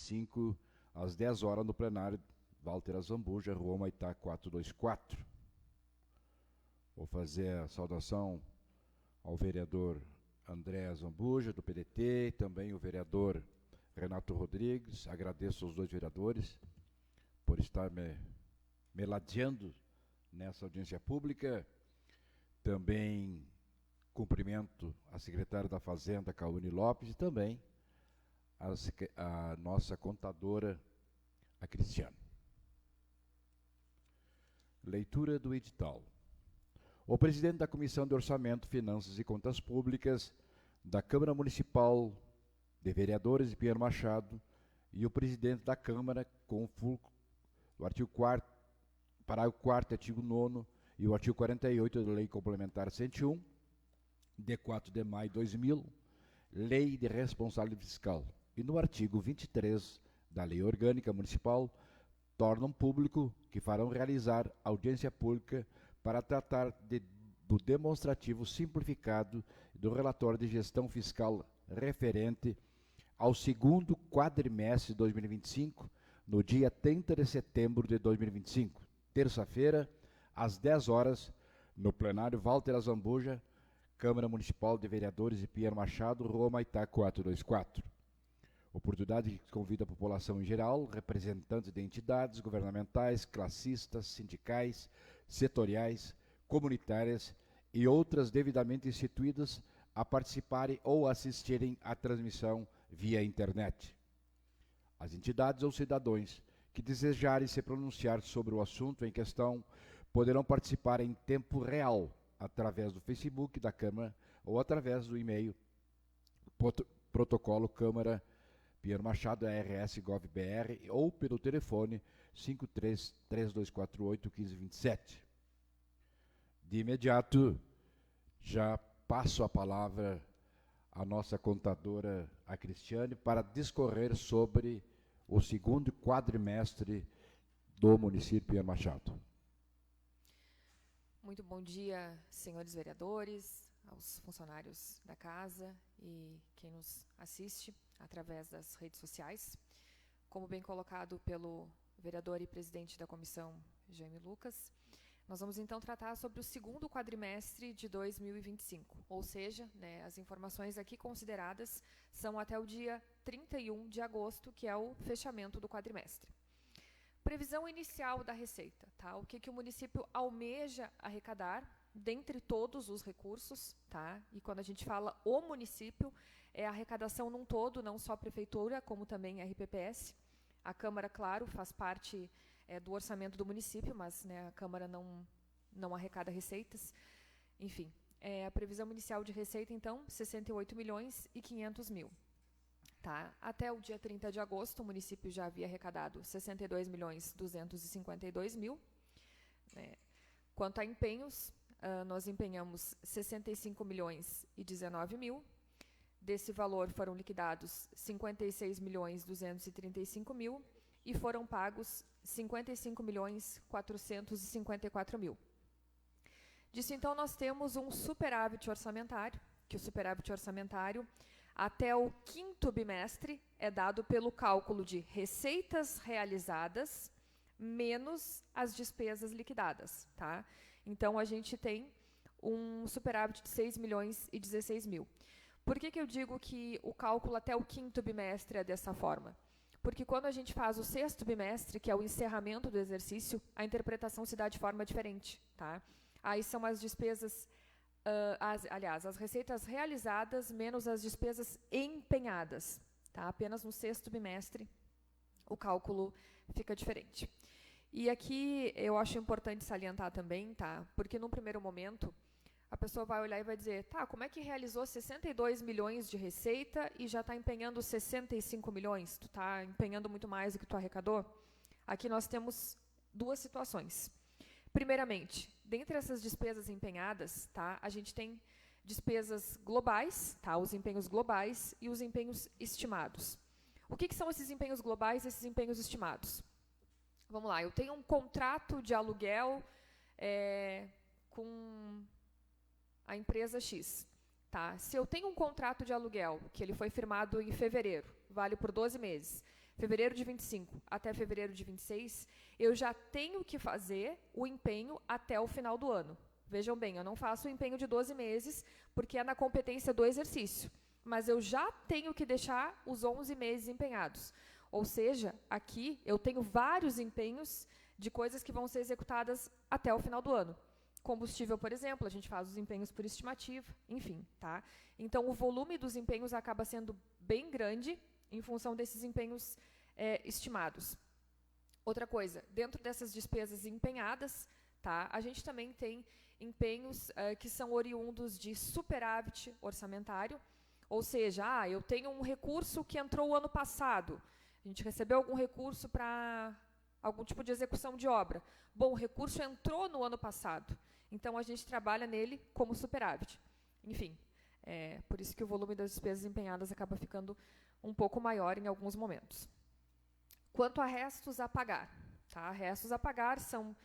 2025, às 10 horas, no plenário Walter Azambuja, Rua Humaitá 424. Vou fazer a saudação ao vereador André Azambuja, do PDT, e também o vereador Renato Rodrigues. Agradeço aos dois vereadores por estar me ladeando nessa audiência pública. Também cumprimento a secretária da Fazenda, Caune Lopes, e também a nossa contadora, a Cristiane. Leitura do edital. O presidente da Comissão de Orçamento, Finanças e Contas Públicas da Câmara Municipal de Vereadores de Pinheiro Machado e o presidente da Câmara, com o artigo 4º, parágrafo 4º, artigo 9º e o artigo 48 da Lei Complementar 101, de 4 de maio de 2000, Lei de Responsabilidade Fiscal, e no artigo 23 da Lei Orgânica Municipal, tornam público que farão realizar audiência pública para tratar do demonstrativo simplificado do relatório de gestão fiscal referente ao segundo quadrimestre de 2025, no dia 30 de setembro de 2025, terça-feira, às 10 horas, no plenário Walter Azambuja, Câmara Municipal de Vereadores de Pinheiro Machado, Rua Humaitá 424. Oportunidade que convida a população em geral, representantes de entidades governamentais, classistas, sindicais, setoriais, comunitárias e outras devidamente instituídas a participarem ou assistirem à transmissão via internet. As entidades ou cidadãos que desejarem se pronunciar sobre o assunto em questão poderão participar em tempo real através do Facebook da Câmara ou através do e-mail protocolo Câmara Pinheiro Machado, rs.gov.br, ou pelo telefone 53-3248-1527. De imediato, já passo a palavra à nossa contadora, a Cristiane, para discorrer sobre o segundo quadrimestre do município de Pinheiro Machado. Muito bom dia, senhores vereadores, aos funcionários da casa e quem nos assiste através das redes sociais. Como bem colocado pelo vereador e presidente da comissão, Jaime Lucas, nós vamos então tratar sobre o segundo quadrimestre de 2025, ou seja, as informações aqui consideradas são até o dia 31 de agosto, que é o fechamento do quadrimestre. Previsão inicial da receita, tá? O que o município almeja arrecadar, dentre todos os recursos, tá? E quando a gente fala o município, é a arrecadação num todo, não só a prefeitura, como também a RPPS. A Câmara, claro, faz parte do orçamento do município, mas a Câmara não arrecada receitas. Enfim, a previsão inicial de receita, então, 68.500.000. Tá? Até o dia 30 de agosto, o município já havia arrecadado 62.252.000. Quanto a empenhos, nós empenhamos 65.019.000. Desse valor foram liquidados 56.235.000 e foram pagos 55.454.000. Disso, então, nós temos um superávit orçamentário, que o superávit orçamentário, até o quinto bimestre, é dado pelo cálculo de receitas realizadas menos as despesas liquidadas. Tá? Então, a gente tem um superávit de 6.016.000. Por que eu digo que o cálculo até o quinto bimestre é dessa forma? Porque quando a gente faz o sexto bimestre, que é o encerramento do exercício, a interpretação se dá de forma diferente. Tá? Aí são as despesas, as receitas realizadas menos as despesas empenhadas. Tá? Apenas no sexto bimestre o cálculo fica diferente. E aqui eu acho importante salientar também, tá? Porque num primeiro momento a pessoa vai olhar e vai dizer, tá, como é que realizou 62 milhões de receita e já está empenhando 65 milhões? Tu está empenhando muito mais do que tu arrecadou? Aqui nós temos duas situações. Primeiramente, dentre essas despesas empenhadas, tá, a gente tem despesas globais, tá, os empenhos globais e os empenhos estimados. O que são esses empenhos globais e esses empenhos estimados? Vamos lá, eu tenho um contrato de aluguel com a empresa X. Tá? Se eu tenho um contrato de aluguel, que ele foi firmado em fevereiro, vale por 12 meses, fevereiro de 25 até fevereiro de 26, eu já tenho que fazer o empenho até o final do ano. Vejam bem, eu não faço o empenho de 12 meses, porque é na competência do exercício, mas eu já tenho que deixar os 11 meses empenhados. Ou seja, aqui eu tenho vários empenhos de coisas que vão ser executadas até o final do ano. Combustível, por exemplo, a gente faz os empenhos por estimativa, enfim, tá? Então, o volume dos empenhos acaba sendo bem grande em função desses empenhos estimados. Outra coisa, dentro dessas despesas empenhadas, tá, a gente também tem empenhos que são oriundos de superávit orçamentário, ou seja, eu tenho um recurso que entrou o ano passado, a gente recebeu algum recurso para algum tipo de execução de obra. Bom, o recurso entrou no ano passado, então a gente trabalha nele como superávit. Enfim, por isso que o volume das despesas empenhadas acaba ficando um pouco maior em alguns momentos. Quanto a restos a pagar, tá? Restos a pagar são,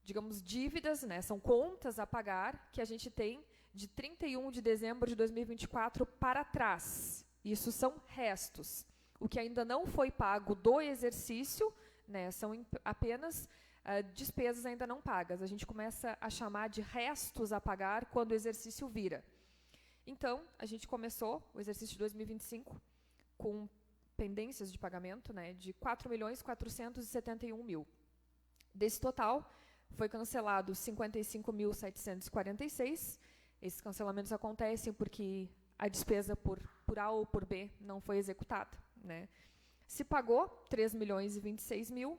digamos, dívidas, né? São contas a pagar que a gente tem de 31 de dezembro de 2024 para trás. Isso são restos. O que ainda não foi pago do exercício, né, são apenas despesas ainda não pagas. A gente começa a chamar de restos a pagar quando o exercício vira. Então, a gente começou o exercício de 2025 com pendências de pagamento, né, de 4.471.000. Desse total, foi cancelado 55.746. Esses cancelamentos acontecem porque a despesa por A ou por B não foi executada, né? Se pagou 3.026.000,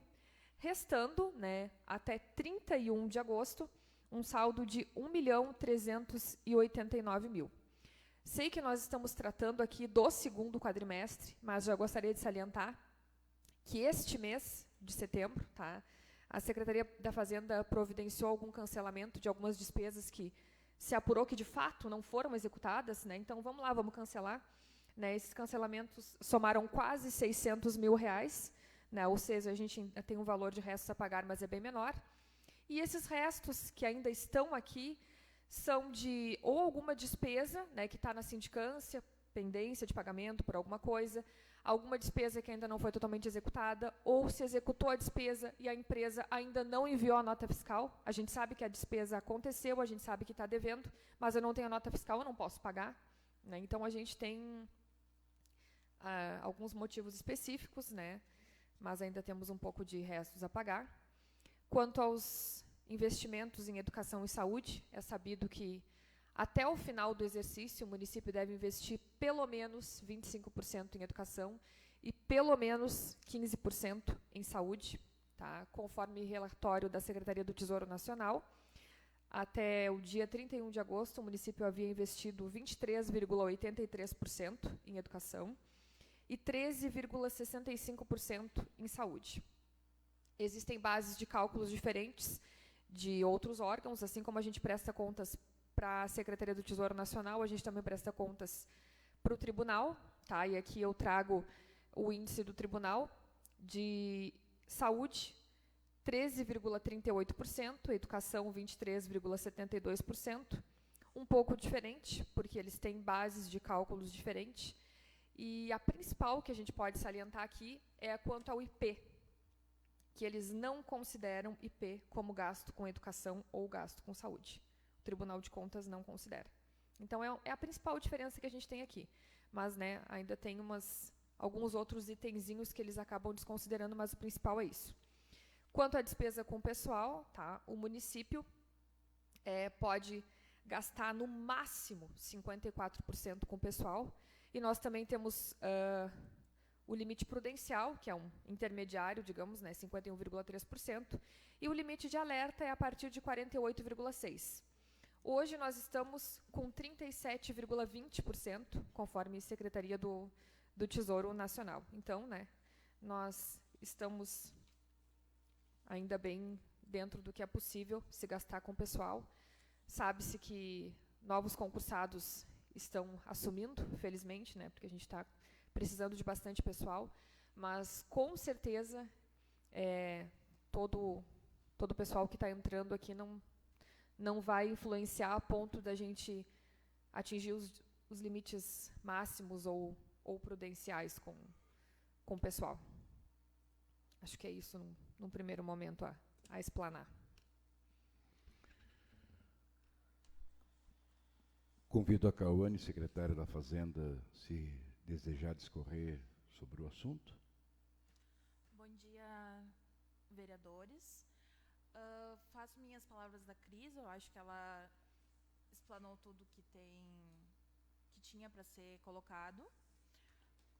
restando, né, até 31 de agosto, um saldo de 1.389.000. Sei que nós estamos tratando aqui do segundo quadrimestre, mas já gostaria de salientar que este mês de setembro, tá, a Secretaria da Fazenda providenciou algum cancelamento de algumas despesas que se apurou que de fato não foram executadas, né? Então vamos lá, vamos cancelar. Né, esses cancelamentos somaram quase 600 mil reais, né, ou seja, a gente tem um valor de restos a pagar, mas é bem menor. E esses restos que ainda estão aqui são de ou alguma despesa, né, que está na sindicância, pendência de pagamento por alguma coisa, alguma despesa que ainda não foi totalmente executada, ou se executou a despesa e a empresa ainda não enviou a nota fiscal. A gente sabe que a despesa aconteceu, a gente sabe que está devendo, mas eu não tenho a nota fiscal, eu não posso pagar. Né, então, a gente tem alguns motivos específicos, né, mas ainda temos um pouco de restos a pagar. Quanto aos investimentos em educação e saúde, é sabido que até o final do exercício o município deve investir pelo menos 25% em educação e pelo menos 15% em saúde, tá, conforme relatório da Secretaria do Tesouro Nacional. Até o dia 31 de agosto, o município havia investido 23,83% em educação e 13,65% em saúde. Existem bases de cálculos diferentes de outros órgãos, assim como a gente presta contas para a Secretaria do Tesouro Nacional, a gente também presta contas para o tribunal, tá? E aqui eu trago o índice do tribunal de saúde, 13,38%, educação, 23,72%, um pouco diferente, porque eles têm bases de cálculos diferentes. E a principal que a gente pode salientar aqui é quanto ao IP, que eles não consideram IP como gasto com educação ou gasto com saúde. O Tribunal de Contas não considera. Então, é a principal diferença que a gente tem aqui. Mas, né, ainda tem alguns outros itenzinhos que eles acabam desconsiderando, mas o principal é isso. Quanto à despesa com pessoal, tá, o município pode gastar no máximo 54% com pessoal, e nós também temos o limite prudencial, que é um intermediário, digamos, né, 51,3%, e o limite de alerta é a partir de 48,6%. Hoje nós estamos com 37,20%, conforme Secretaria do Tesouro Nacional. Então, né, nós estamos ainda bem dentro do que é possível se gastar com o pessoal. Sabe-se que novos concursados estão assumindo, felizmente, né, porque a gente está precisando de bastante pessoal, mas com certeza todo o pessoal que está entrando aqui não vai influenciar a ponto da gente atingir os limites máximos ou prudenciais com o pessoal. Acho que é isso, num primeiro momento, a explanar. Convido a Cauane, secretária da Fazenda, se desejar discorrer sobre o assunto. Bom dia, vereadores. Faço minhas palavras da Cris, eu acho que ela explanou tudo que tinha para ser colocado.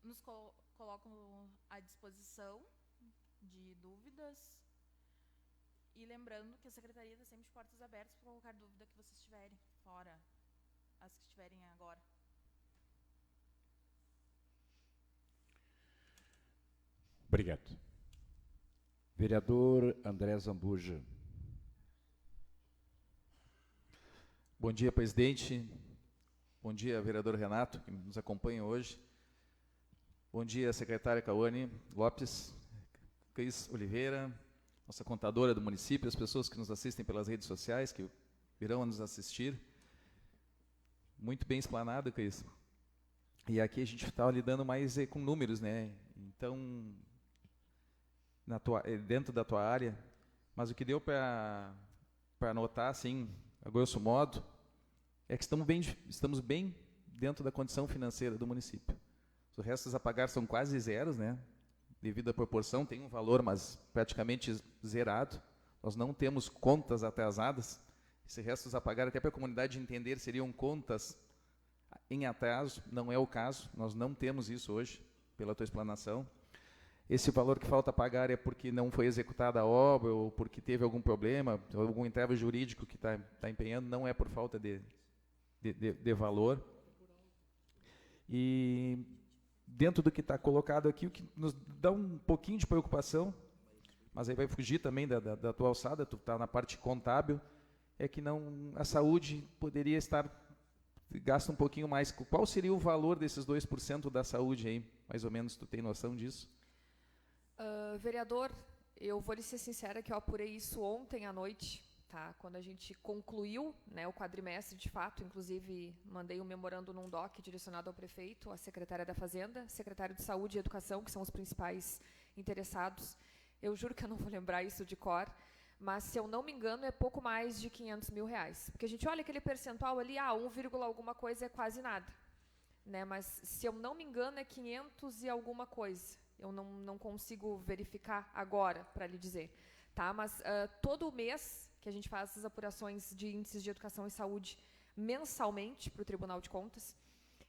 Nos colocam à disposição de dúvidas. E lembrando que a Secretaria está sempre de portas abertas para qualquer dúvida que vocês tiverem, fora as que tiverem agora. Obrigado. Vereador André Zambuja. Bom dia, presidente. Bom dia, vereador Renato, que nos acompanha hoje. Bom dia, secretária Cauane Lopes, Cris Oliveira, nossa contadora do município, as pessoas que nos assistem pelas redes sociais, que virão a nos assistir. Muito bem explanado, Cris. E aqui a gente está lidando mais com números, né? Então, dentro da tua área, mas o que deu para notar, assim, a grosso modo, é que estamos bem dentro da condição financeira do município. Os restos a pagar são quase zeros, né? Devido à proporção, tem um valor, mas praticamente zerado. Nós não temos contas atrasadas. Esses restos a pagar, até para a comunidade entender, seriam contas em atraso. Não é o caso, nós não temos isso hoje, pela tua explanação. Esse valor que falta pagar é porque não foi executada a obra ou porque teve algum problema, algum entrave jurídico que está empenhando, não é por falta de valor. E dentro do que está colocado aqui, o que nos dá um pouquinho de preocupação, mas aí vai fugir também da tua alçada, tu está na parte contábil, é que a saúde poderia estar gasta um pouquinho mais. Qual seria o valor desses 2% da saúde aí? Mais ou menos, tu tem noção disso? Vereador, eu vou lhe ser sincera que eu apurei isso ontem à noite, tá? Quando a gente concluiu, né, o quadrimestre, de fato, inclusive mandei um memorando num DOC direcionado ao prefeito, à secretária da Fazenda, secretário de Saúde e Educação, que são os principais interessados. Eu juro que eu não vou lembrar isso de cor, mas, se eu não me engano, é pouco mais de 500 mil reais. Porque a gente olha aquele percentual ali, 1, alguma coisa é quase nada. Né? Mas, se eu não me engano, é 500 e alguma coisa. Eu não consigo verificar agora, para lhe dizer. Tá? Mas, todo mês que a gente faz essas apurações de índices de educação e saúde mensalmente para o Tribunal de Contas,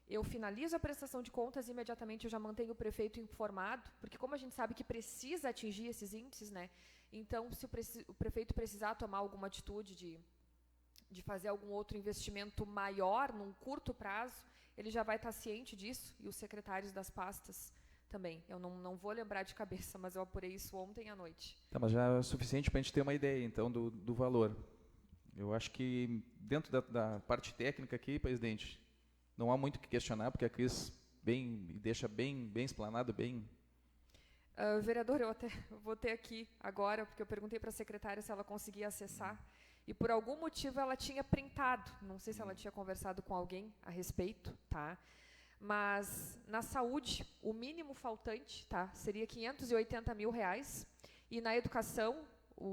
eu finalizo a prestação de contas e imediatamente eu já mantenho o prefeito informado, porque como a gente sabe que precisa atingir esses índices, né? Então, se o prefeito precisar tomar alguma atitude de fazer algum outro investimento maior, num curto prazo, ele já vai estar ciente disso, e os secretários das pastas também. Eu não vou lembrar de cabeça, mas eu apurei isso ontem à noite. Tá, mas já é o suficiente para a gente ter uma ideia, então, do valor. Eu acho que, dentro da parte técnica aqui, presidente, não há muito o que questionar, porque a Cris deixa bem explanado, bem... Vereador, eu até vou ter aqui agora, porque eu perguntei para a secretária se ela conseguia acessar, e por algum motivo ela tinha printado, não sei se ela tinha conversado com alguém a respeito, tá? Mas na saúde, o mínimo faltante, tá, seria 580 mil reais, e na educação,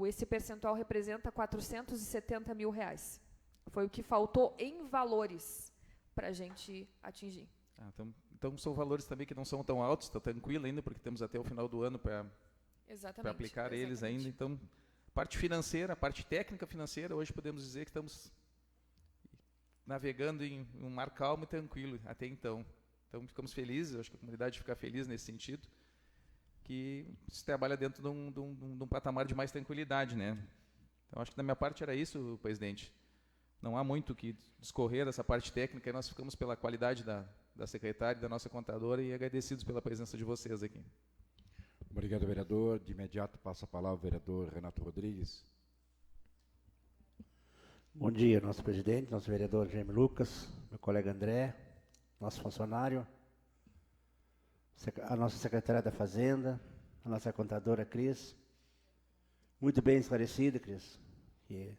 esse percentual representa 470 mil reais. Foi o que faltou em valores para a gente atingir. Então são valores também que não são tão altos, está tranquilo ainda, porque temos até o final do ano para aplicar eles ainda. Então, parte financeira, a parte técnica financeira, hoje podemos dizer que estamos navegando em um mar calmo e tranquilo até então. Então, ficamos felizes, acho que a comunidade fica feliz nesse sentido, que se trabalha dentro de um patamar de mais tranquilidade, né? Então, acho que da minha parte era isso, presidente. Não há muito o que discorrer dessa parte técnica, e nós ficamos pela qualidade da secretária e da nossa contadora e agradecidos pela presença de vocês aqui. Obrigado, vereador. De imediato passa a palavra ao vereador Renato Rodrigues. Bom dia, nosso presidente, nosso vereador Jaime Lucas, meu colega André, nosso funcionário, a nossa secretária da Fazenda, a nossa contadora Cris. Muito bem esclarecida, Cris. Que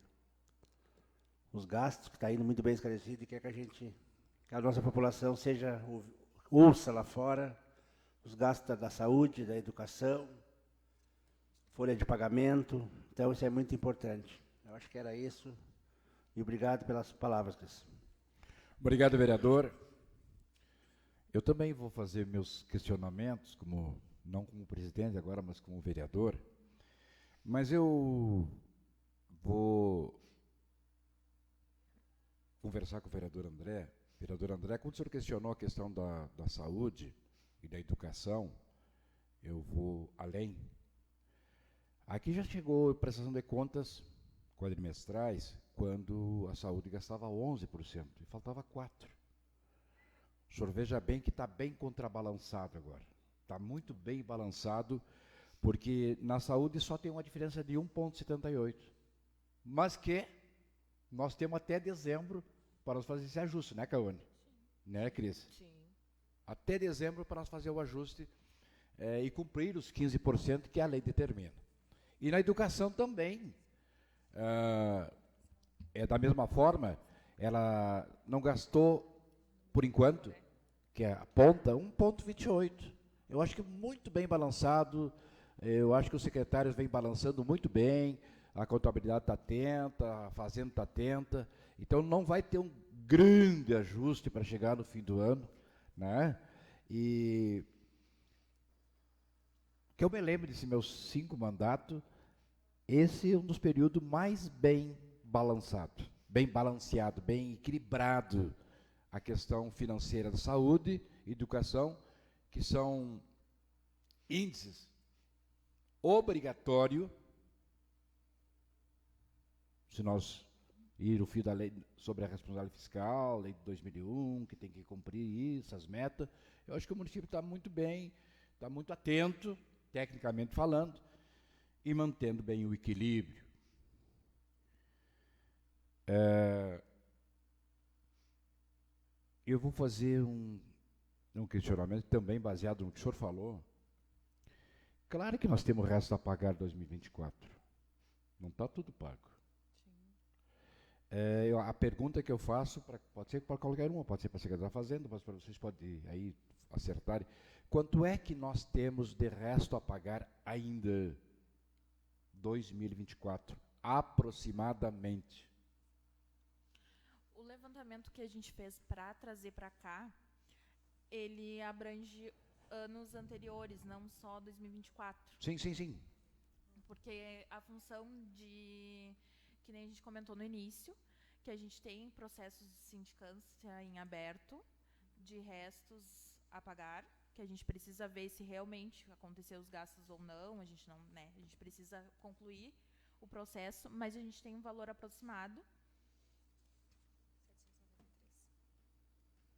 os gastos, que está indo muito bem esclarecido, e quer que a nossa população ouça lá fora os gastos da saúde, da educação, folha de pagamento. Então, isso é muito importante. Eu acho que era isso. E obrigado pelas palavras, Cris. Obrigado, vereador. Eu também vou fazer meus questionamentos, não como presidente agora, mas como vereador. Mas eu vou conversar com o vereador André. Vereador André, quando o senhor questionou a questão da saúde e da educação, eu vou além. Aqui já chegou a prestação de contas quadrimestrais, quando a saúde gastava 11% e faltava 4%. O senhor veja bem que está bem contrabalançado agora. Está muito bem balançado, porque na saúde só tem uma diferença de 1,78. Mas que nós temos até dezembro para nós fazer esse ajuste, né, Cauane? Né, Cris? Sim. Até dezembro para nós fazer o ajuste e cumprir os 15% que a lei determina. E na educação também, é da mesma forma, ela não gastou, por enquanto, que é a ponta, 1,28. Eu acho que muito bem balançado, eu acho que os secretários vêm balançando muito bem, a contabilidade está atenta, a fazenda está atenta, então não vai ter um grande ajuste para chegar no fim do ano, né? E que eu me lembro desses meus 5 mandatos, esse é um dos períodos mais bem balançado, bem balanceado, bem equilibrado a questão financeira da saúde e educação, que são índices obrigatórios, se nós ir o fio da lei sobre a responsabilidade fiscal, lei de 2001, que tem que cumprir isso, as metas, eu acho que o município está muito bem, está muito atento, tecnicamente falando, e mantendo bem o equilíbrio. Eu vou fazer um questionamento também baseado no que o senhor falou. Claro que nós temos o resto a pagar em 2024. Não está tudo pago. A pergunta que eu faço, pode ser para qualquer uma, pode ser para a Secretaria da Fazenda, mas para vocês podem aí acertarem. Quanto é que nós temos de resto a pagar ainda 2024, aproximadamente? O levantamento que a gente fez para trazer para cá, ele abrange anos anteriores, não só 2024. Sim. Porque a função de, que nem a gente comentou no início, que a gente tem processos de sindicância em aberto, de restos a pagar, que a gente precisa ver se realmente aconteceu os gastos ou não, a gente não, né, a gente precisa concluir o processo, mas a gente tem um valor aproximado.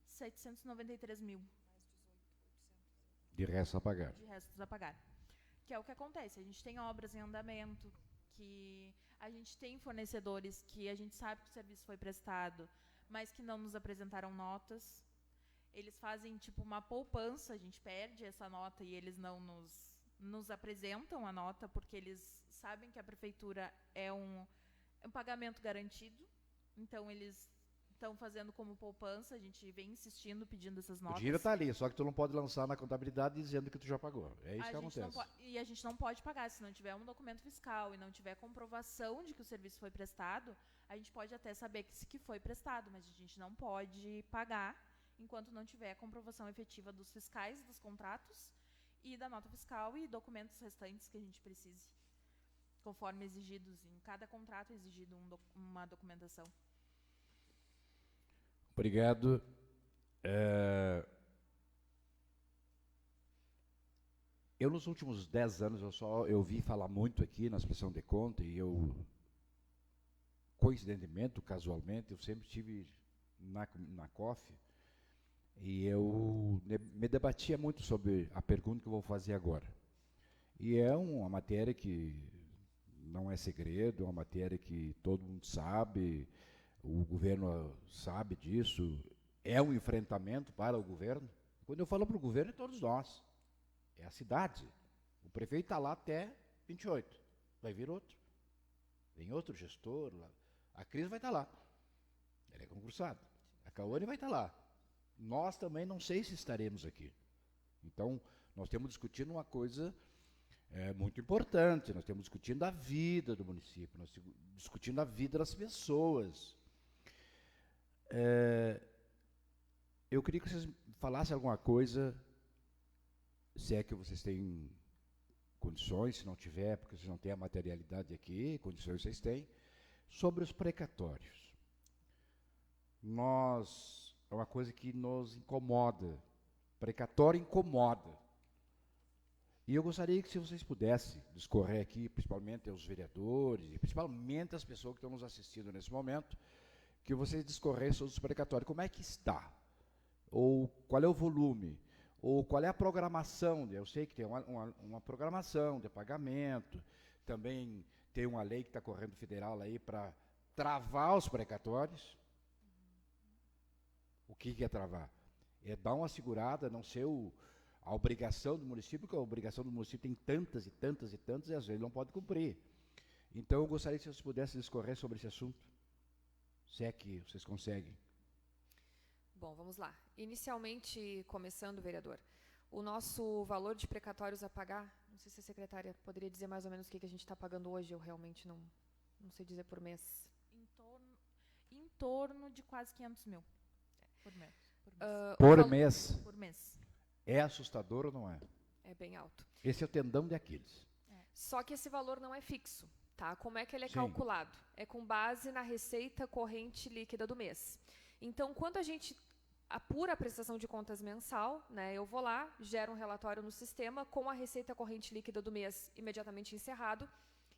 793 mil. De resto a pagar. De restos a pagar. Que é o que acontece, a gente tem obras em andamento, que a gente tem fornecedores que a gente sabe que o serviço foi prestado, mas que não nos apresentaram notas. Eles fazem tipo uma poupança, a gente perde essa nota e eles não nos apresentam a nota, porque eles sabem que a prefeitura é um pagamento garantido, então eles estão fazendo como poupança, a gente vem insistindo, pedindo essas notas. O dinheiro está ali, só que tu não pode lançar na contabilidade dizendo que tu já pagou. É isso que acontece. E a gente não pode pagar, se não tiver um documento fiscal e não tiver comprovação de que o serviço foi prestado, a gente pode até saber que foi prestado, mas a gente não pode pagar enquanto não tiver a comprovação efetiva dos fiscais, dos contratos e da nota fiscal e documentos restantes que a gente precise, conforme exigidos. Em cada contrato é exigido uma documentação. Obrigado. Eu, nos últimos 10 anos, eu vi falar muito aqui na prestação de conta, e eu, coincidentemente, casualmente, eu sempre estive na COF, e eu me debatia muito sobre a pergunta que eu vou fazer agora. E é uma matéria que não é segredo, é uma matéria que todo mundo sabe, o governo sabe disso, é um enfrentamento para o governo. Quando eu falo para o governo, é todos nós. É a cidade. O prefeito está lá até 28. Vai vir outro. Vem outro gestor lá. A Cris vai estar lá. Ele é concursado. A Cauane vai estar lá. Nós também não sei se estaremos aqui. Então, nós temos discutindo uma coisa é muito importante. Nós estamos discutindo a vida do município, nós estamos discutindo a vida das pessoas. Eu queria que vocês falassem alguma coisa, se é que vocês têm condições, se não tiver, porque vocês não têm a materialidade aqui, condições vocês têm, sobre os precatórios. É uma coisa que nos incomoda. Precatório incomoda. E eu gostaria que, se vocês pudessem discorrer aqui, principalmente os vereadores, e principalmente as pessoas que estão nos assistindo nesse momento, que vocês discorressem sobre os precatórios. Como é que está? Ou qual é o volume? Ou qual é a programação? Eu sei que tem uma programação de pagamento, também tem uma lei que está correndo federal aí para travar os precatórios. O que é travar? É dar uma segurada, não ser a obrigação do município, porque a obrigação do município tem tantas e tantas e tantas, e às vezes não pode cumprir. Então, eu gostaria que vocês pudessem discorrer sobre esse assunto, se é que vocês conseguem. Bom, vamos lá. Inicialmente, começando, vereador, o nosso valor de precatórios a pagar, não sei se a secretária poderia dizer mais ou menos o que a gente está pagando hoje, eu realmente não sei dizer por mês. Em torno de quase 500 mil por mês. Por mês. Por mês. É assustador ou não é? É bem alto. Esse é o tendão de Aquiles. Só que esse valor não é fixo, tá? Como é que ele é Sim. calculado? É com base na receita corrente líquida do mês. Então, quando a gente apura a prestação de contas mensal, né, eu vou lá, gero um relatório no sistema com a receita corrente líquida do mês imediatamente encerrado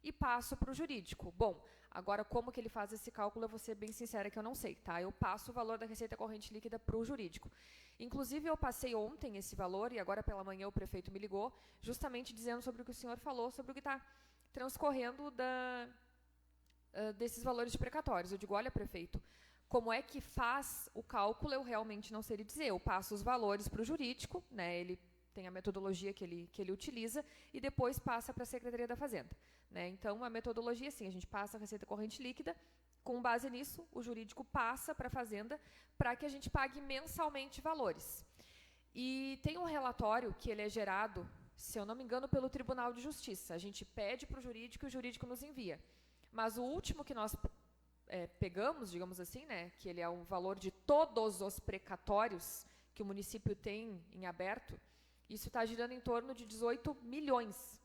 e passo para o jurídico. Bom, agora como que ele faz esse cálculo, eu vou ser bem sincera que eu não sei, tá? Eu passo o valor da receita corrente líquida para o jurídico. Inclusive, eu passei ontem esse valor e agora pela manhã o prefeito me ligou, justamente dizendo sobre o que o senhor falou, sobre o que está transcorrendo desses valores de precatórios. Eu digo, olha, prefeito, como é que faz o cálculo, eu realmente não sei lhe dizer. Eu passo os valores para o jurídico, né, ele tem a metodologia que ele utiliza, e depois passa para a Secretaria da Fazenda. Né? Então, a metodologia, sim, a gente passa a receita corrente líquida, com base nisso, o jurídico passa para a Fazenda para que a gente pague mensalmente valores. E tem um relatório que ele é gerado, se eu não me engano, pelo Tribunal de Justiça. A gente pede para o jurídico e o jurídico nos envia. Mas o último que nós pegamos, digamos assim, né, que ele é um valor de todos os precatórios que o município tem em aberto, isso está girando em torno de 18 milhões.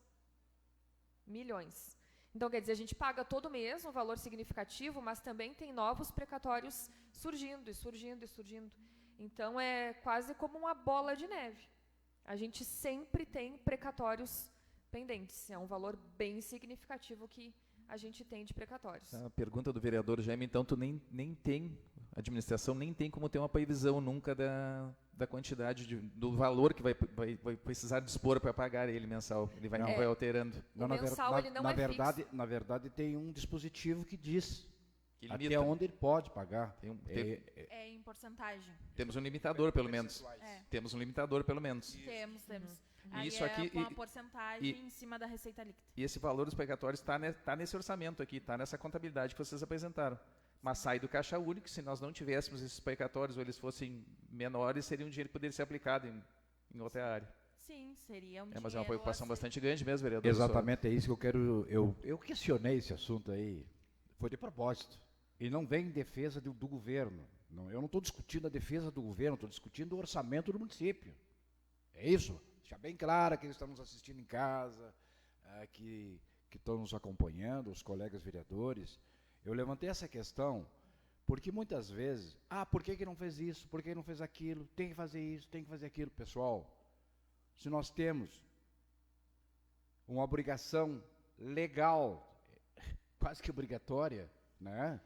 Então, quer dizer, a gente paga todo mês um valor significativo, mas também tem novos precatórios surgindo. Então, é quase como uma bola de neve. A gente sempre tem precatórios pendentes. É um valor bem significativo que a gente tem de precatórios. A pergunta do vereador Jaime, então, tu nem tem, a administração nem tem como ter uma previsão nunca da quantidade, do valor que vai precisar dispor para pagar ele mensal. Ele não vai alterando. O mensal, ele não é fixo. Na verdade, tem um dispositivo que diz Que até limita. onde ele pode pagar. É em porcentagem. Temos um limitador, pelo menos. É. Temos um limitador, pelo menos. Temos. E Aí isso é aqui- com a porcentagem em cima da receita líquida. E esse valor dos precatórios está nesse orçamento aqui, está nessa contabilidade que vocês apresentaram. Mas sai do caixa único, se nós não tivéssemos esses precatórios ou eles fossem menores, seria um dinheiro que poderia ser aplicado em outra área. Sim, seria um Mas é uma dinheiro preocupação a ser- bastante grande mesmo, vereador. Exatamente, é isso que eu quero. Eu questionei esse assunto aí, foi de propósito. E não vem em defesa do governo. Eu não estou discutindo a defesa do governo, estou discutindo o orçamento do município. É isso. Deixar bem claro que eles estão nos assistindo em casa, que estão nos acompanhando, os colegas vereadores. Eu levantei essa questão porque muitas vezes, por que não fez isso? Por que não fez aquilo? Tem que fazer isso, tem que fazer aquilo. Pessoal, se nós temos uma obrigação legal, quase que obrigatória, né,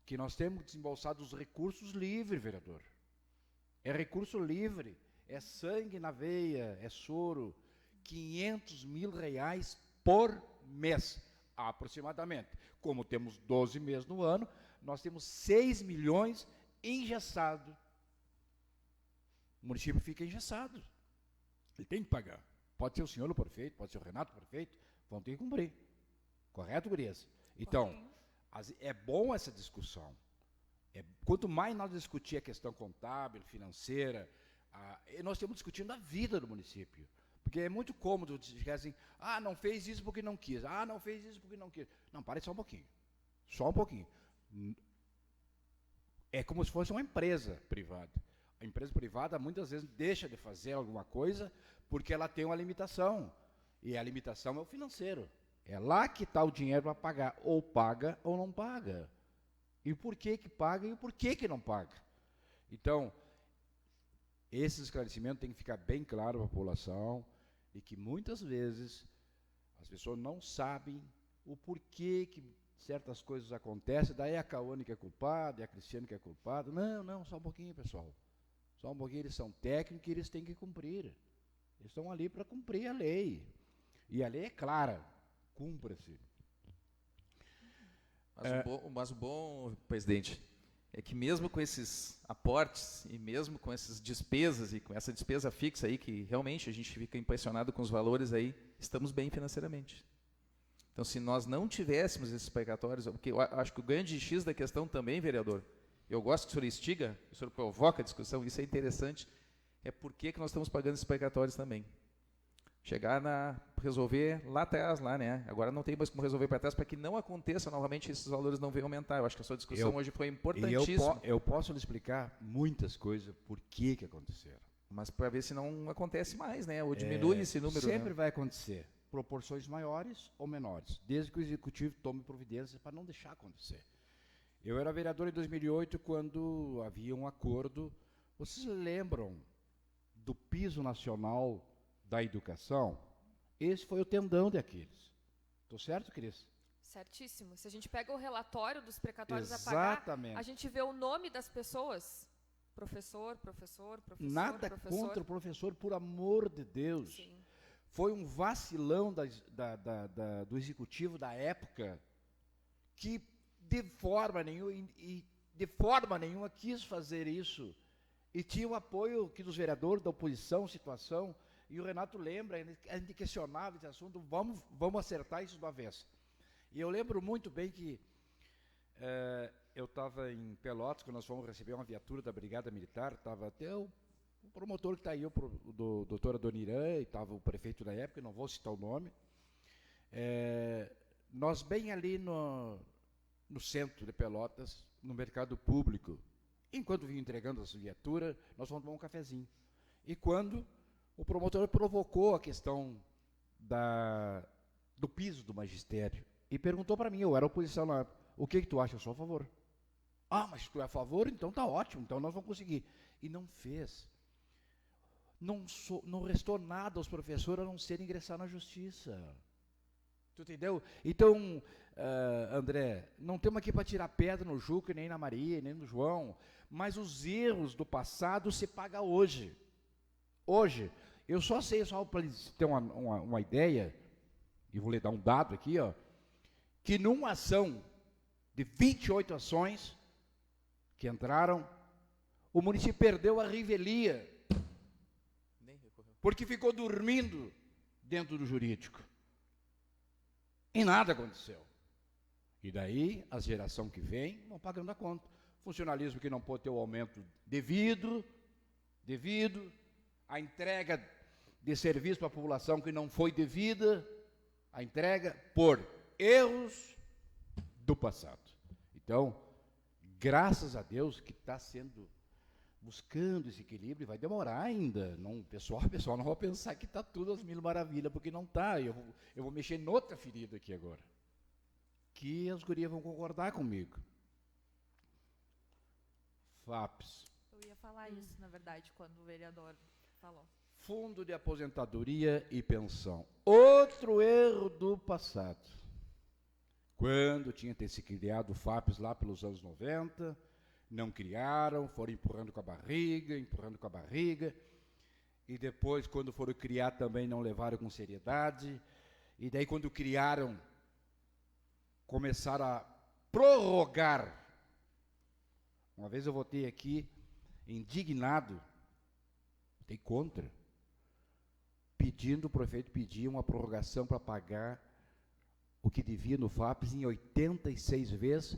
que nós temos que desembolsar dos recursos livres, vereador. É recurso livre, é sangue na veia, é soro, 500 mil reais por mês, aproximadamente. Como temos 12 meses no ano, nós temos 6 milhões engessado. O município fica engessado. Ele tem que pagar. Pode ser o senhor o prefeito, pode ser o Renato o prefeito, vão ter que cumprir. Correto, gurias? Então, é bom essa discussão. Quanto mais nós discutir a questão contábil, financeira, nós estamos discutindo a vida do município. Porque é muito cômodo chegar assim, não fez isso porque não quis, não fez isso porque não quis. Não, pare só um pouquinho. Só um pouquinho. É como se fosse uma empresa privada. A empresa privada muitas vezes deixa de fazer alguma coisa porque ela tem uma limitação. E a limitação é o financeiro. É lá que está o dinheiro para pagar. Ou paga ou não paga. E por que paga e por que não paga. Então, esse esclarecimento tem que ficar bem claro para a população e que muitas vezes as pessoas não sabem o porquê que certas coisas acontecem, daí a Cauane que é culpada, e a Cristiane que é culpada. Não, só um pouquinho, pessoal. Só um pouquinho, eles são técnicos e eles têm que cumprir. Eles estão ali para cumprir a lei. E a lei é clara, cumpra-se. Mas o bom, presidente, é que mesmo com esses aportes e mesmo com essas despesas e com essa despesa fixa aí, que realmente a gente fica impressionado com os valores aí, estamos bem financeiramente. Então, se nós não tivéssemos esses precatórios, porque eu acho que o grande X da questão também, vereador, eu gosto que o senhor instiga, o senhor provoca a discussão, isso é interessante, é por que nós estamos pagando esses precatórios também. Chegar resolver lá atrás, né? Agora não tem mais como resolver para trás, para que não aconteça novamente esses valores não venham aumentar. Eu acho que a sua discussão hoje foi importantíssima. Eu posso lhe explicar muitas coisas, por que aconteceram. Mas para ver se não acontece mais, né? Ou diminui esse número. Sempre vai acontecer. Proporções maiores ou menores, desde que o Executivo tome providências para não deixar acontecer. Eu era vereador em 2008, quando havia um acordo. Vocês lembram do piso nacional da educação? Esse foi o tendão de Aquiles. Estou certo, Cris? Certíssimo. Se a gente pega o relatório dos precatórios Exatamente. a pagar, a gente vê o nome das pessoas. Professor. Nada contra o professor, por amor de Deus. Sim. Foi um vacilão do executivo da época que de forma nenhuma quis fazer isso. E tinha o apoio aqui dos vereadores da oposição, situação, e o Renato lembra, a gente questionava esse assunto, vamos acertar isso do avesso. E eu lembro muito bem que eu estava em Pelotas, quando nós fomos receber uma viatura da Brigada Militar, estava até o promotor que está aí, o doutor Adoniran, e estava o prefeito da época, não vou citar o nome. Nós bem ali no centro de Pelotas, no mercado público, enquanto vinha entregando essa viatura, nós fomos tomar um cafezinho. E quando o promotor provocou a questão do piso do magistério, e perguntou para mim, eu era oposição na época, o que tu acha? Eu sou a favor. Mas tu é a favor? Então tá ótimo, então nós vamos conseguir. E não fez. Não restou nada aos professores a não ser ingressar na justiça. Tu entendeu? Então, André, não estamos aqui para tirar pedra no Juca, nem na Maria, nem no João, mas os erros do passado se pagam hoje. Hoje. Eu só sei, só para ter uma ideia, e vou lhe dar um dado aqui, que numa ação de 28 ações que entraram, o município perdeu a revelia, porque ficou dormindo dentro do jurídico. E nada aconteceu. E daí, a geração que vem, vão pagando a conta. Funcionalismo que não pôde ter o aumento devido, a entrega de serviço para a população que não foi devida, a entrega por erros do passado. Então, graças a Deus que está sendo buscando esse equilíbrio, vai demorar ainda. Não, pessoal não vai pensar que está tudo às mil maravilhas, porque não está. Eu vou mexer noutra ferida aqui agora, que as gurias vão concordar comigo. FAPES. Eu ia falar isso, na verdade, quando o vereador falou. Fundo de Aposentadoria e Pensão. Outro erro do passado. Quando tinha que se criado o FAPES lá pelos anos 90, não criaram, foram empurrando com a barriga, e depois, quando foram criar, também não levaram com seriedade, e daí, quando criaram, começaram a prorrogar. Uma vez eu votei aqui, indignado, votei contra, o prefeito pedia uma prorrogação para pagar o que devia no FAPES em 86 vezes,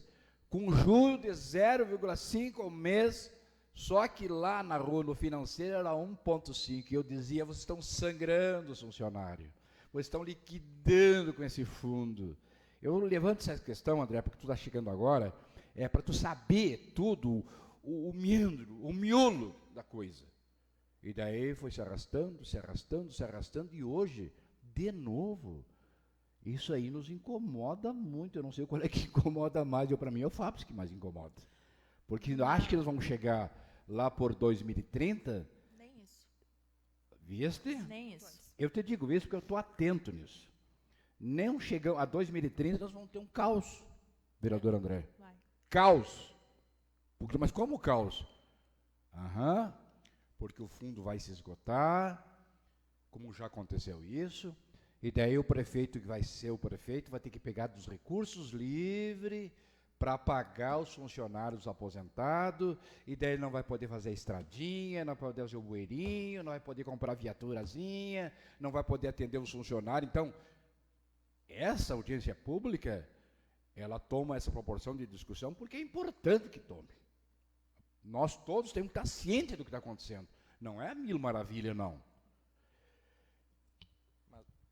com juros de 0,5 ao mês, Só que lá na rua, no financeiro, era 1,5. E eu dizia, vocês estão sangrando os funcionários. Vocês estão liquidando com esse fundo. Eu levanto essa questão, André, porque tu está chegando agora, para tu saber tudo, o meandro, o miolo da coisa. E daí foi se arrastando, se arrastando, se arrastando, e hoje, de novo, isso aí nos incomoda muito. Eu não sei qual é que incomoda mais, para mim é o FAPES que mais incomoda. Porque eu acho que eles vão chegar lá por 2030. Nem isso. Viste? Nem isso. Eu te digo isso porque eu estou atento nisso. Nem chegamos a 2030, nós vamos ter um caos, vereador André. Vai. Caos. Porque, mas como caos? Porque o fundo vai se esgotar, como já aconteceu isso, e daí o prefeito que vai ser o prefeito vai ter que pegar dos recursos livres para pagar os funcionários aposentados, e daí ele não vai poder fazer a estradinha, não vai poder fazer o bueirinho, não vai poder comprar viaturazinha, não vai poder atender os funcionários. Então, essa audiência pública, ela toma essa proporção de discussão porque é importante que tome. Nós todos temos que estar cientes do que está acontecendo. Não é mil maravilha, não.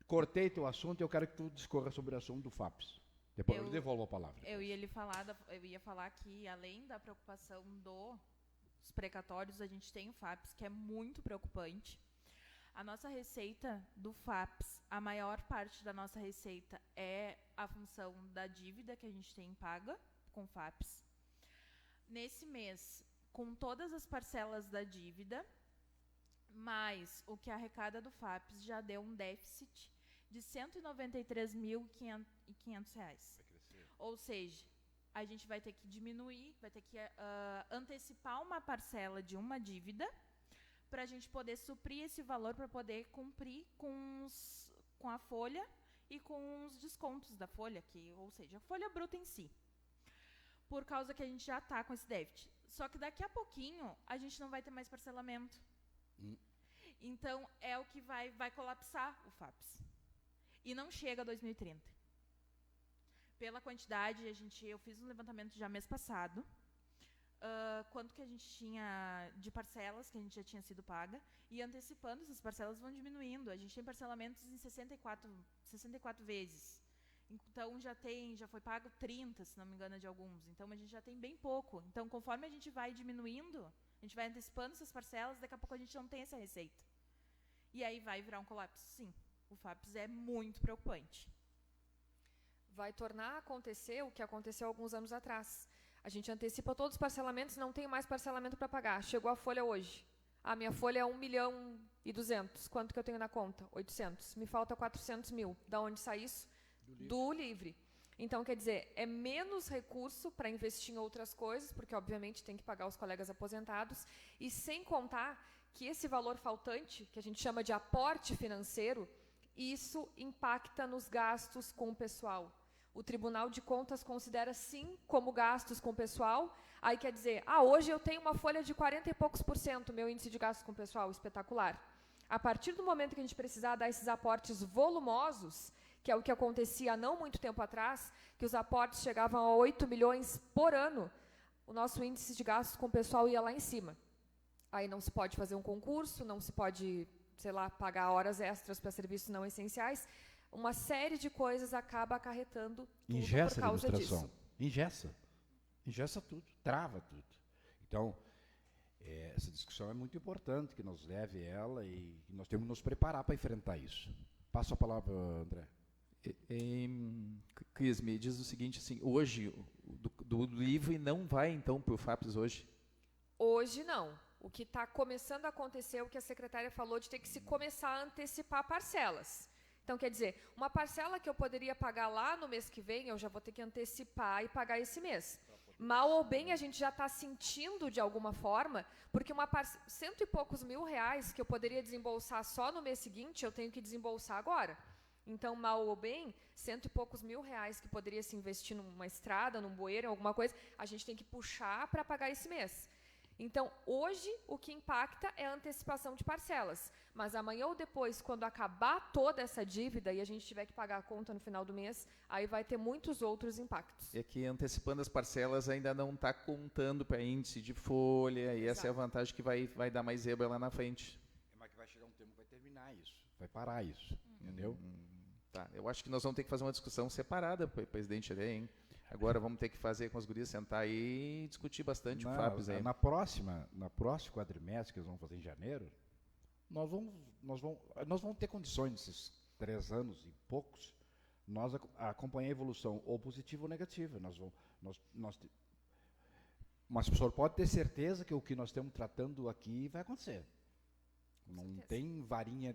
Cortei teu assunto e eu quero que tu discorra sobre o assunto do FAPES. Depois eu lhe devolvo a palavra. Eu ia falar que, além da preocupação dos precatórios, a gente tem o FAPES, que é muito preocupante. A nossa receita do FAPES, a maior parte da nossa receita é a função da dívida que a gente tem paga com o FAPES. Nesse mês, com todas as parcelas da dívida, mais o que arrecada do FAPES, já deu um déficit de R$ 193.500. Ou seja, a gente vai ter que diminuir, vai ter que antecipar uma parcela de uma dívida para a gente poder suprir esse valor, para poder cumprir com a folha e com os descontos da folha, ou seja, a folha bruta em si. Por causa que a gente já está com esse déficit. Só que daqui a pouquinho a gente não vai ter mais parcelamento. Então, é o que vai colapsar o FAPES. E não chega a 2030. Pela quantidade, eu fiz um levantamento já mês passado, quanto que a gente tinha de parcelas que a gente já tinha sido paga, e antecipando, essas parcelas vão diminuindo. A gente tem parcelamentos em 64 vezes. Então, já foi pago 30, se não me engano, de alguns. Então, a gente já tem bem pouco. Então, conforme a gente vai diminuindo, a gente vai antecipando essas parcelas, daqui a pouco a gente não tem essa receita. E aí vai virar um colapso, sim. O FAPES é muito preocupante. Vai tornar a acontecer o que aconteceu alguns anos atrás. A gente antecipa todos os parcelamentos, não tem mais parcelamento para pagar. Chegou a folha hoje. A minha folha é 1.200.000. Quanto que eu tenho na conta? 800. Me falta 400 mil. Da onde sai isso? Do livre. Então, quer dizer, é menos recurso para investir em outras coisas, porque, obviamente, tem que pagar os colegas aposentados, e sem contar que esse valor faltante, que a gente chama de aporte financeiro, isso impacta nos gastos com o pessoal. O Tribunal de Contas considera, sim, como gastos com o pessoal. Aí quer dizer, hoje eu tenho uma folha de 40 e poucos %, meu índice de gastos com o pessoal, espetacular. A partir do momento que a gente precisar dar esses aportes volumosos, que é o que acontecia há não muito tempo atrás, que os aportes chegavam a 8 milhões por ano, o nosso índice de gastos com o pessoal ia lá em cima. Aí não se pode fazer um concurso, não se pode, pagar horas extras para serviços não essenciais. Uma série de coisas acaba acarretando tudo Ingessa por causa a administração. disso. Ingessa tudo, trava tudo. Então, essa discussão é muito importante, que nos leve ela, e nós temos que nos preparar para enfrentar isso. Passo a palavra, André. Cris, me diz o seguinte, assim, hoje, do livre não vai, então, para o FAPES hoje? Hoje, não. O que está começando a acontecer é o que a secretária falou, de ter que se começar a antecipar parcelas. Então, quer dizer, uma parcela que eu poderia pagar lá no mês que vem, eu já vou ter que antecipar e pagar esse mês. Mal ou bem, a gente já está sentindo de alguma forma, porque 100 e poucos mil reais que eu poderia desembolsar só no mês seguinte, eu tenho que desembolsar agora. Então, mal ou bem, 100 e poucos mil reais que poderia se investir numa estrada, num bueiro, em alguma coisa, a gente tem que puxar para pagar esse mês. Então, hoje, o que impacta é a antecipação de parcelas. Mas amanhã ou depois, quando acabar toda essa dívida e a gente tiver que pagar a conta no final do mês, aí vai ter muitos outros impactos. É que antecipando as parcelas ainda não está contando para índice de folha, e essa é a vantagem que vai dar mais zebra lá na frente. Mas que vai chegar um tempo que vai terminar isso, vai parar isso, entendeu? Tá, eu acho que nós vamos ter que fazer uma discussão separada, presidente, hein? Agora vamos ter que fazer com as gurias, sentar aí e discutir bastante o FAPES aí. Na próxima quadrimestre, que eles vão fazer em janeiro, nós vamos ter condições, nesses 3 anos e poucos, nós acompanhar a evolução, ou positiva ou negativa. Mas o senhor pode ter certeza que o que nós estamos tratando aqui vai acontecer. Não tem varinha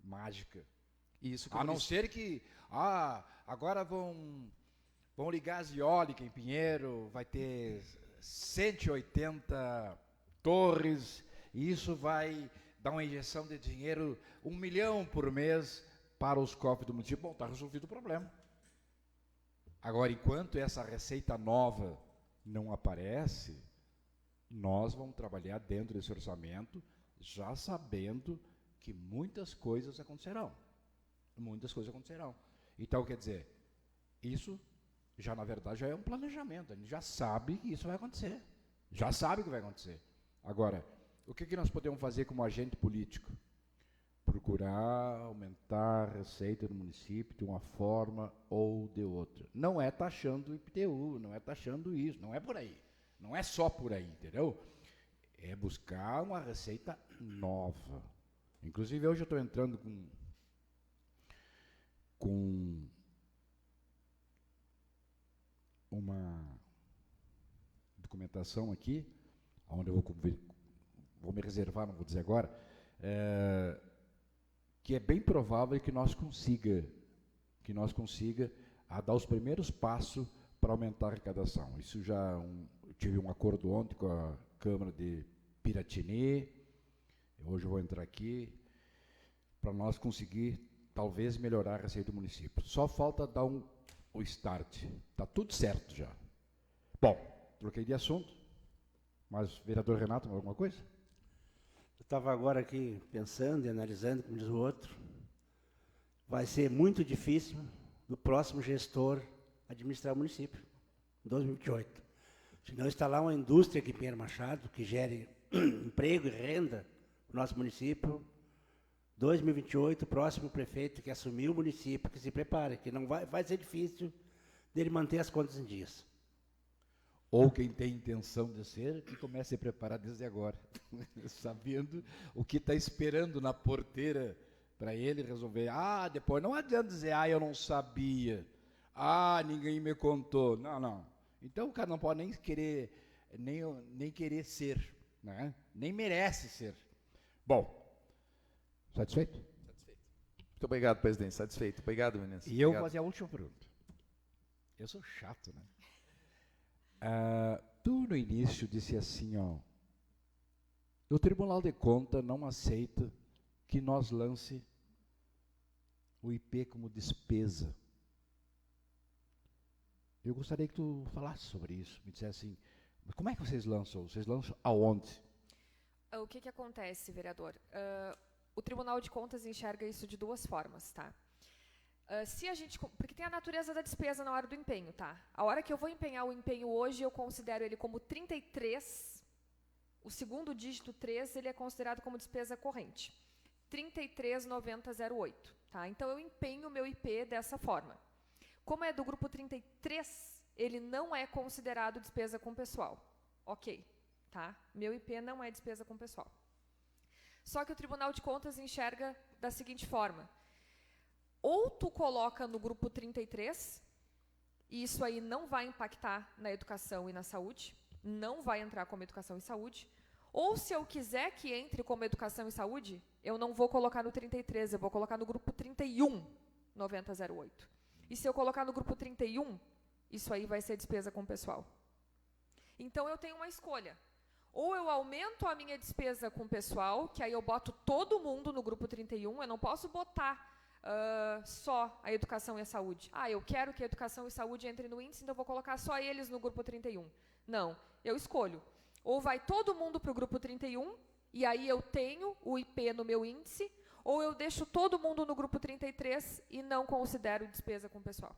mágica. Isso, A não ser que agora vão ligar as eólicas em Pinheiro, vai ter 180 torres, e isso vai dar uma injeção de dinheiro, 1 milhão por mês para os cofres do município. Bom, está resolvido o problema. Agora, enquanto essa receita nova não aparece, nós vamos trabalhar dentro desse orçamento, já sabendo que muitas coisas acontecerão. Muitas coisas acontecerão. Então, quer dizer, isso já, na verdade, já é um planejamento. A gente já sabe que isso vai acontecer. Já sabe que vai acontecer. Agora, o que nós podemos fazer como agente político? Procurar aumentar a receita do município de uma forma ou de outra. Não é taxando o IPTU, não é taxando isso, não é por aí. Não é só por aí, entendeu? É buscar uma receita nova. Inclusive, hoje eu estou entrando com uma documentação aqui, onde eu vou me reservar, não vou dizer agora, que é bem provável que nós consiga dar os primeiros passos para aumentar a arrecadação. Isso já eu tive um acordo ontem com a Câmara de Piratini, hoje eu vou entrar aqui, para nós conseguir, talvez, melhorar a receita do município. Só falta dar o start. Está tudo certo já. Bom, troquei de assunto, mas, vereador Renato, alguma coisa? Eu estava agora aqui pensando e analisando, como diz o outro, vai ser muito difícil do próximo gestor administrar o município, em 2028. Se não instalar uma indústria aqui em Pinheiro Machado, que gere emprego e renda no nosso município, 2028, o próximo prefeito que assumir o município, que se prepare, que não vai ser difícil dele manter as contas em dias. Ou quem tem intenção de ser, que comece a se preparar desde agora, sabendo o que está esperando na porteira para ele resolver. Depois não adianta dizer, eu não sabia, ninguém me contou. Não. Então o cara não pode nem querer, nem querer ser, né? Nem merece ser. Bom, satisfeito? Satisfeito. Muito obrigado, presidente. Satisfeito. Obrigado, meninas. E eu vou fazer a última pergunta. Eu sou chato, né? Tu, no início, disse assim, o Tribunal de Contas não aceita que nós lance o IP como despesa. Eu gostaria que tu falasse sobre isso, me dissesse assim, mas como é que vocês lançam? Vocês lançam aonde? O que acontece, vereador? O Tribunal de Contas enxerga isso de 2 formas, tá? Porque tem a natureza da despesa na hora do empenho, tá? A hora que eu vou empenhar o empenho hoje, eu considero ele como 33, o segundo dígito 3, ele é considerado como despesa corrente. 339008, tá? Então, eu empenho o meu IP dessa forma. Como é do grupo 33, ele não é considerado despesa com pessoal. Ok, tá? Meu IP não é despesa com pessoal. Só que o Tribunal de Contas enxerga da seguinte forma: ou tu coloca no grupo 33, e isso aí não vai impactar na educação e na saúde, não vai entrar como educação e saúde, ou se eu quiser que entre como educação e saúde, eu não vou colocar no 33, eu vou colocar no grupo 319008. E se eu colocar no grupo 31, isso aí vai ser despesa com pessoal. Então, eu tenho uma escolha. Ou eu aumento a minha despesa com pessoal, que aí eu boto todo mundo no grupo 31, eu não posso botar só a educação e a saúde. Eu quero que a educação e saúde entre no índice, então eu vou colocar só eles no grupo 31. Não, eu escolho. Ou vai todo mundo para o grupo 31, e aí eu tenho o IP no meu índice, ou eu deixo todo mundo no grupo 33 e não considero despesa com pessoal.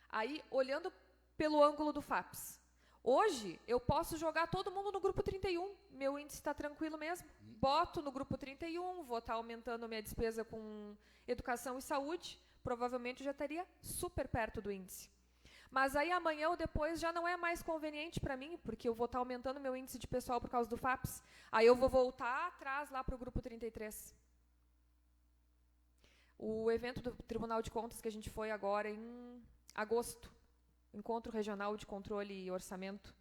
Aí, olhando pelo ângulo do FAPES, hoje eu posso jogar todo mundo no grupo 31, meu índice está tranquilo mesmo, boto no grupo 31, vou estar aumentando minha despesa com educação e saúde, provavelmente já estaria super perto do índice. Mas aí amanhã ou depois já não é mais conveniente para mim, porque eu vou estar aumentando meu índice de pessoal por causa do FAPES. Aí eu vou voltar atrás lá para o grupo 33. O evento do Tribunal de Contas que a gente foi agora em agosto, Encontro Regional de Controle e Orçamento,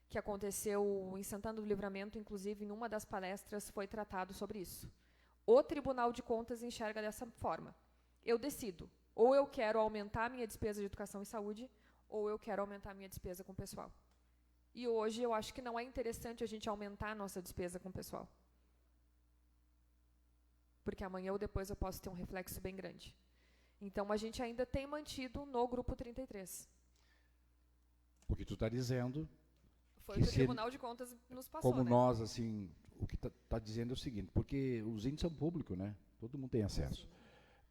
que aconteceu em Santana do Livramento, inclusive em uma das palestras foi tratado sobre isso. O Tribunal de Contas enxerga dessa forma. Eu decido, ou eu quero aumentar a minha despesa de educação e saúde, ou eu quero aumentar a minha despesa com o pessoal. E hoje eu acho que não é interessante a gente aumentar a nossa despesa com o pessoal. Porque amanhã ou depois eu posso ter um reflexo bem grande. Então, a gente ainda tem mantido no grupo 33. O que tu está dizendo... Foi o que o Tribunal de Contas nos passou, como né? nós, assim, o que está dizendo é o seguinte, porque os índices são públicos, né? Todo mundo tem acesso.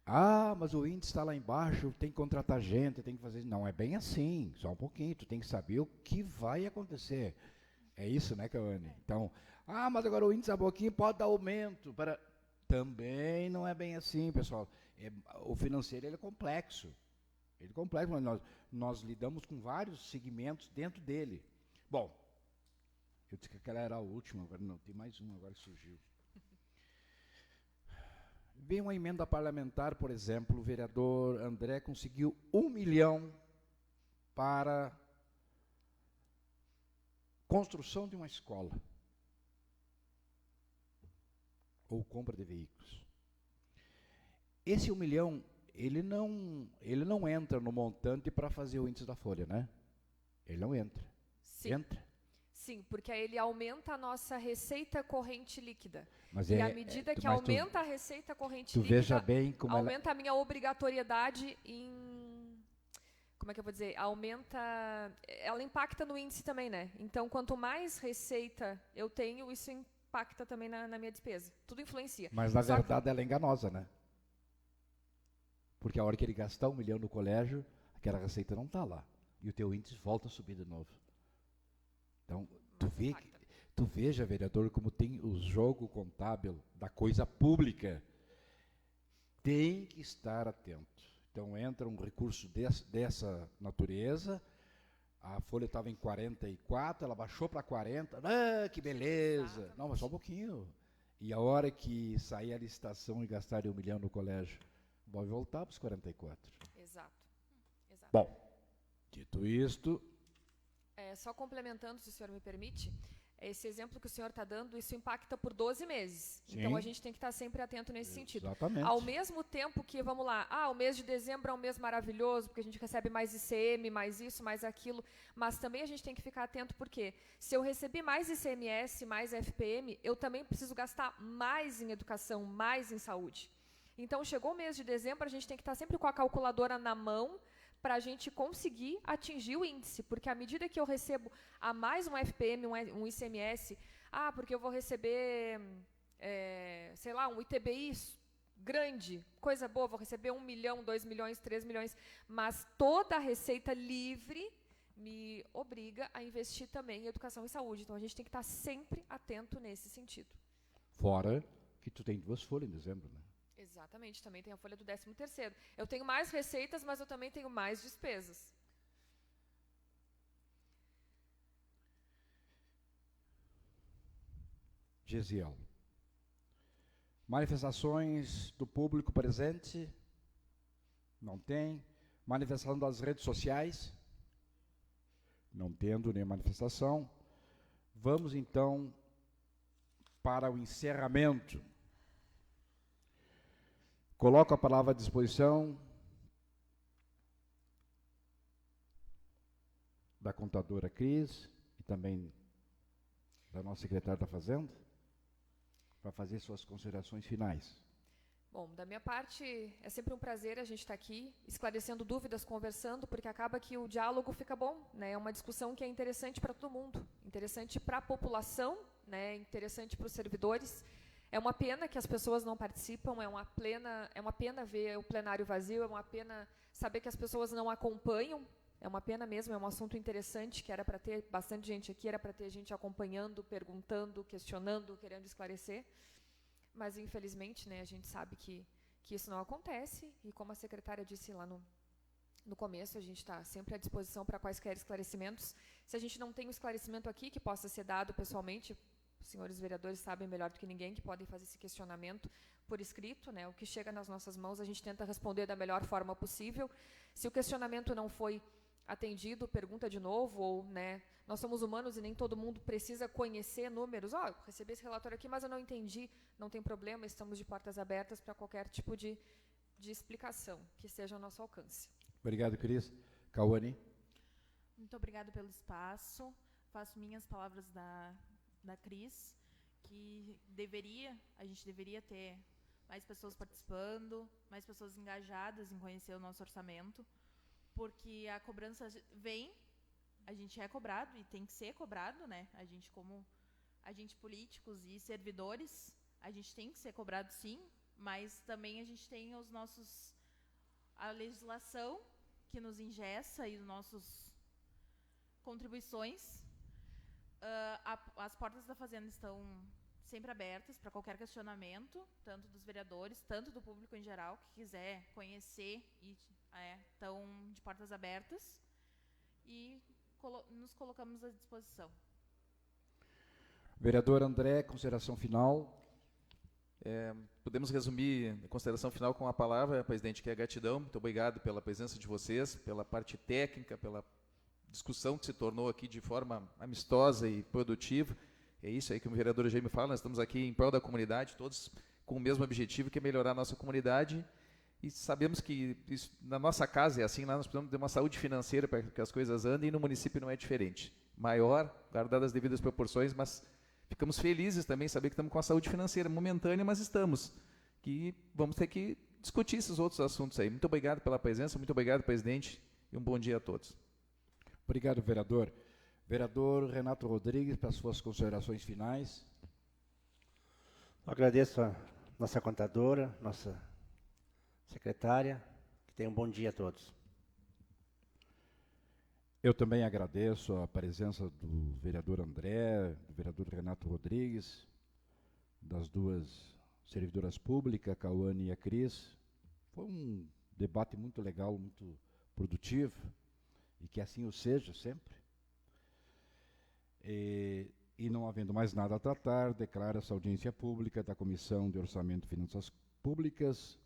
Ah, mas o índice está lá embaixo, tem que contratar gente, tem que fazer... Não é bem assim, só um pouquinho, tu tem que saber o que vai acontecer. É isso, né, Cauane? Então, mas agora o índice é pouquinho, pode dar aumento. Também não é bem assim, pessoal. O financeiro ele é complexo. Ele é complexo, mas nós lidamos com vários segmentos dentro dele. Bom, eu disse que aquela era a última, agora não, tem mais uma, agora surgiu. Vem uma emenda parlamentar, por exemplo, o vereador André conseguiu 1 milhão para construção de uma escola ou compra de veículos. Esse 1 milhão, ele não entra no montante para fazer o índice da folha, né? Ele não entra. Sim. Entra? Sim, porque aí ele aumenta a nossa receita corrente líquida. Mas e à medida que aumenta a receita corrente líquida, veja bem como aumenta a minha obrigatoriedade em... Como é que eu vou dizer? Ela impacta no índice também, né? Então, quanto mais receita eu tenho, isso impacta também na minha despesa. Tudo influencia. Mas, na verdade, ela é enganosa, né? Porque a hora que ele gastar 1 milhão no colégio, aquela receita não está lá. E o teu índice volta a subir de novo. Então, tu veja, vereador, como tem o jogo contábil da coisa pública. Tem que estar atento. Então, entra um recurso dessa natureza, a folha estava em 44, ela baixou para 40, que beleza! Exatamente. Não, mas só um pouquinho. E a hora que sair a licitação e gastar 1 milhão no colégio, vai voltar para os 44. Exato. Bom, dito isto... Só complementando, se o senhor me permite, esse exemplo que o senhor está dando, isso impacta por 12 meses. Sim. Então, a gente tem que estar sempre atento nesse sentido. Exatamente. Ao mesmo tempo que, vamos lá, o mês de dezembro é um mês maravilhoso, porque a gente recebe mais ICM, mais isso, mais aquilo, mas também a gente tem que ficar atento, porque se eu recebi mais ICMS, mais FPM, eu também preciso gastar mais em educação, mais em saúde. Então, chegou o mês de dezembro, a gente tem que estar sempre com a calculadora na mão, para a gente conseguir atingir o índice, porque à medida que eu recebo a mais um FPM, um ICMS, porque eu vou receber, sei lá, um ITBI grande, coisa boa, vou receber 1 milhão, 2 milhões, 3 milhões, mas toda a receita livre me obriga a investir também em educação e saúde. Então, a gente tem que estar sempre atento nesse sentido. Fora que tu tem 2 folhas em dezembro, né? Exatamente, também tem a folha do 13º. Eu tenho mais receitas, mas eu também tenho mais despesas. Gesiel. Manifestações do público presente? Não tem. Manifestação das redes sociais? Não tendo nem manifestação. Vamos, então, para o encerramento. Coloco a palavra à disposição da contadora Cris e também da nossa secretária da Fazenda para fazer suas considerações finais. Bom, da minha parte, é sempre um prazer a gente estar aqui, esclarecendo dúvidas, conversando, porque acaba que o diálogo fica bom, né? É uma discussão que é interessante para todo mundo, interessante para a população, né? Interessante para os servidores. É uma pena que as pessoas não participam, é uma pena ver o plenário vazio, é uma pena saber que as pessoas não acompanham, é uma pena mesmo, é um assunto interessante, que era para ter bastante gente aqui, era para ter gente acompanhando, perguntando, questionando, querendo esclarecer. Mas, infelizmente, né, a gente sabe que isso não acontece, e como a secretária disse lá no começo, a gente está sempre à disposição para quaisquer esclarecimentos. Se a gente não tem um esclarecimento aqui que possa ser dado pessoalmente, os senhores vereadores sabem melhor do que ninguém que podem fazer esse questionamento por escrito, né, o que chega nas nossas mãos, a gente tenta responder da melhor forma possível. Se o questionamento não foi atendido, pergunta de novo, ou, né, nós somos humanos e nem todo mundo precisa conhecer números. Recebi esse relatório aqui, mas eu não entendi. Não tem problema, estamos de portas abertas para qualquer tipo de explicação que esteja ao nosso alcance. Obrigado, Cris. Cauane. Muito obrigada pelo espaço. Faço minhas palavras da Cris, que a gente deveria ter mais pessoas participando, mais pessoas engajadas em conhecer o nosso orçamento, porque a cobrança vem, a gente é cobrado e tem que ser cobrado, né? A gente, como agentes políticos e servidores, a gente tem que ser cobrado, sim, mas também a gente tem a legislação que nos engessa e os nossos contribuições. As portas da Fazenda estão sempre abertas para qualquer questionamento, tanto dos vereadores, tanto do público em geral, que quiser conhecer, estão de portas abertas, e nos colocamos à disposição. Vereador André, consideração final. Podemos resumir a consideração final com uma palavra, presidente, que é gratidão. Muito obrigado pela presença de vocês, pela parte técnica, pela discussão que se tornou aqui de forma amistosa e produtiva. É isso aí que o vereador Jaime fala, nós estamos aqui em prol da comunidade, todos com o mesmo objetivo, que é melhorar a nossa comunidade, e sabemos que isso, na nossa casa é assim, lá nós precisamos de uma saúde financeira para que as coisas andem, e no município não é diferente. Maior, guardadas as devidas proporções, mas ficamos felizes também em saber que estamos com a saúde financeira momentânea, mas estamos, que vamos ter que discutir esses outros assuntos aí. Muito obrigado pela presença, muito obrigado, presidente, e um bom dia a todos. Obrigado, vereador. Vereador Renato Rodrigues, para as suas considerações finais. Agradeço a nossa contadora, nossa secretária, que tenha um bom dia a todos. Eu também agradeço a presença do vereador André, do vereador Renato Rodrigues, das duas servidoras públicas, a Cauane e a Cris. Foi um debate muito legal, muito produtivo, e que assim o seja sempre. E não havendo mais nada a tratar, declaro essa audiência pública da Comissão de Orçamento e Finanças Públicas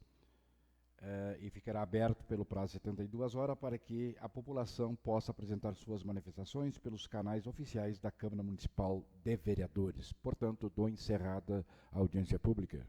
e ficará aberto pelo prazo de 72 horas para que a população possa apresentar suas manifestações pelos canais oficiais da Câmara Municipal de Vereadores. Portanto, dou encerrada a audiência pública.